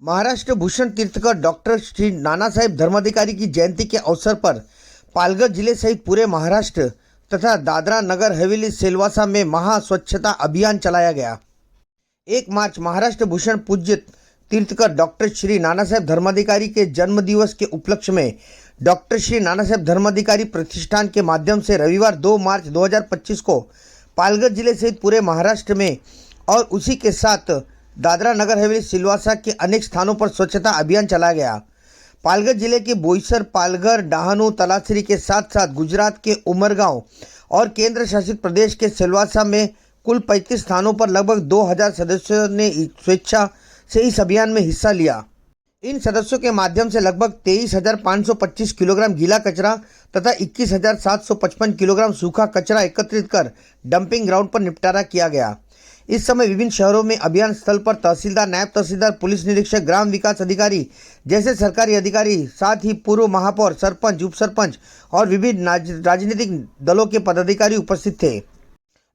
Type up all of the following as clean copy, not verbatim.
Maharashtra Bhushan तीर्थकर doctor Shri Nana Saheb Dharmadhikari की जयंती के अवसर पर पालघर जिले सहित पूरे महाराष्ट्र तथा दादरा नगर हवेली सिलवासा में महा स्वच्छता अभियान चलाया गया। 1 मार्च महाराष्ट्र भूषण पूज्य तीर्थकर डॉक्टर श्री नाना साहेब धर्माधिकारी के जन्म दिवस के उपलक्ष्य में डॉक्टर श्री नाना साहेब धर्माधिकारी प्रतिष्ठान के माध्यम से रविवार 2 मार्च 2025 को पालघर जिले सहित पूरे महाराष्ट्र में और उसी के साथ दादरा नगर हवेली सिलवासा के अनेक स्थानों पर स्वच्छता अभियान चलाया गया। पालघर जिले के बोईसर, पालघर, डहाणू, तलासरी के साथ साथ गुजरात के उमरगांव और केंद्र शासित प्रदेश के सिलवासा में कुल 35 स्थानों पर लगभग 2000 सदस्यों ने स्वेच्छा से इस अभियान में हिस्सा लिया। इन सदस्यों के माध्यम से लगभग 23,525 किलोग्राम गीला कचरा तथा 21,755 किलोग्राम सूखा कचरा एकत्रित कर डंपिंग ग्राउंड पर निपटारा किया गया। इस समय विभिन्न शहरों में अभियान स्थल पर तहसीलदार, नायब तहसीलदार, पुलिस निरीक्षक, ग्राम विकास अधिकारी जैसे सरकारी अधिकारी, साथ ही पूर्व महापौर, सरपंच, उप सरपंच और विभिन्न राजनीतिक दलों के पदाधिकारी उपस्थित थे।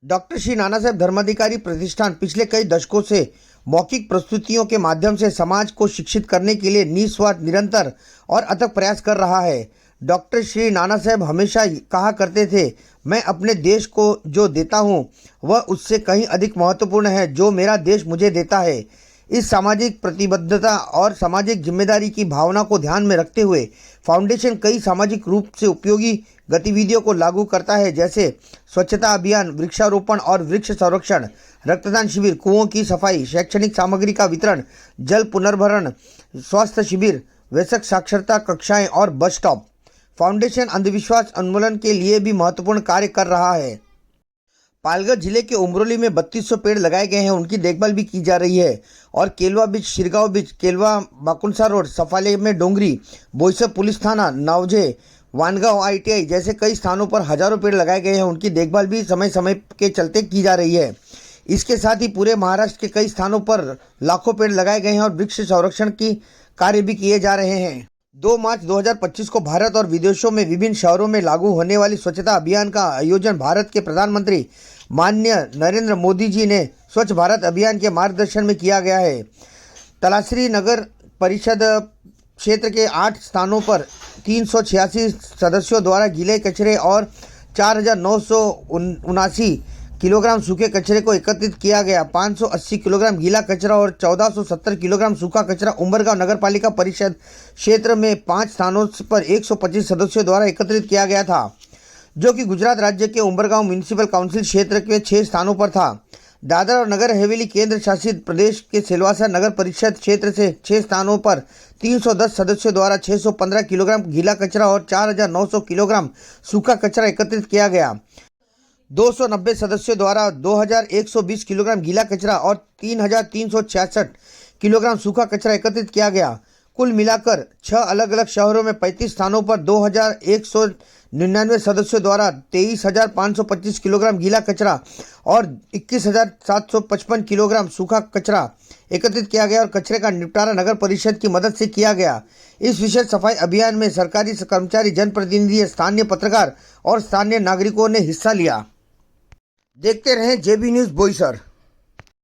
डॉक्टर श्री नाना साहेब धर्माधिकारी प्रतिष्ठान पिछले कई दशकों से मौखिक प्रस्तुतियों के माध्यम से समाज को शिक्षित करने के लिए निस्वार्थ, निरंतर और अथक प्रयास कर रहा है। डॉक्टर श्री नाना साहेब हमेशा कहा करते थे, मैं अपने देश को जो देता हूँ वह उससे कहीं अधिक महत्वपूर्ण है जो मेरा देश मुझे देता है। इस सामाजिक प्रतिबद्धता और सामाजिक जिम्मेदारी की भावना को ध्यान में रखते हुए फाउंडेशन कई सामाजिक रूप से उपयोगी गतिविधियों को लागू करता है, जैसे स्वच्छता अभियान, वृक्षारोपण और वृक्ष संरक्षण, रक्तदान शिविर, कुओं की सफाई, शैक्षणिक सामग्री का वितरण, जल पुनर्भरण, स्वास्थ्य शिविर, वयस्क साक्षरता कक्षाएं और बस स्टॉप। फाउंडेशन अंधविश्वास उन्मूलन के लिए भी महत्वपूर्ण कार्य कर रहा है। पालघर जिले के उमरोली में 3200 पेड़ लगाए गए हैं, उनकी देखभाल भी की जा रही है। और केलवा बीच, शिरगांव बीच, केलवा बाकुंसा रोड, सफाले में डोंगरी, बोईसर पुलिस थाना, नवजे, वानगांव ITI जैसे कई स्थानों पर हजारों पेड़ लगाए गए हैं, उनकी देखभाल भी समय समय के चलते की जा रही है। इसके साथ ही पूरे महाराष्ट्र के कई स्थानों पर लाखों पेड़ लगाए गए हैं और वृक्ष संरक्षण की कार्य भी किए जा रहे हैं। 2 मार्च 2025 को भारत और विदेशों में विभिन्न शहरों में लागू होने वाली स्वच्छता अभियान का आयोजन भारत के प्रधानमंत्री माननीय नरेंद्र मोदी जी ने स्वच्छ भारत अभियान के मार्गदर्शन में किया गया है। तलासरी नगर परिषद क्षेत्र के 8 स्थानों पर 386 सदस्यों द्वारा गीले कचरे और 4,979 किलोग्राम सूखे कचरे को एकत्रित किया गया। 580 किलोग्राम गीला कचरा और 1470 किलोग्राम सूखा कचरा उमरगांव नगर पालिका परिषद क्षेत्र में 5 स्थानों पर 125 सदस्यों द्वारा एकत्रित किया गया था, जो कि गुजरात राज्य के उमरगांव म्यूनिसिपल काउंसिल क्षेत्र के 6 स्थानों पर था। दादरा और नगर हवेली केंद्र शासित प्रदेश के सिलवासा नगर परिषद क्षेत्र से 6 स्थानों पर 310 सदस्यों द्वारा 615 किलोग्राम गीला कचरा और 4900 किलोग्राम सूखा कचरा एकत्रित किया गया। 290 सदस्यों द्वारा 2120 किलोग्राम गीला कचरा और 3366 किलोग्राम सूखा कचरा एकत्रित किया गया। कुल मिलाकर 6 अलग अलग शहरों में 35 स्थानों पर 2199 सदस्यों द्वारा 23,525 किलोग्राम गीला कचरा और 21,755 किलोग्राम सूखा कचरा एकत्रित किया गया और कचरे का निपटारा नगर परिषद की मदद से किया गया। इस विशेष सफाई अभियान में सरकारी कर्मचारी, जनप्रतिनिधि, स्थानीय पत्रकार और स्थानीय नागरिकों ने हिस्सा लिया। देखते रहें JB न्यूज़ बोईसर।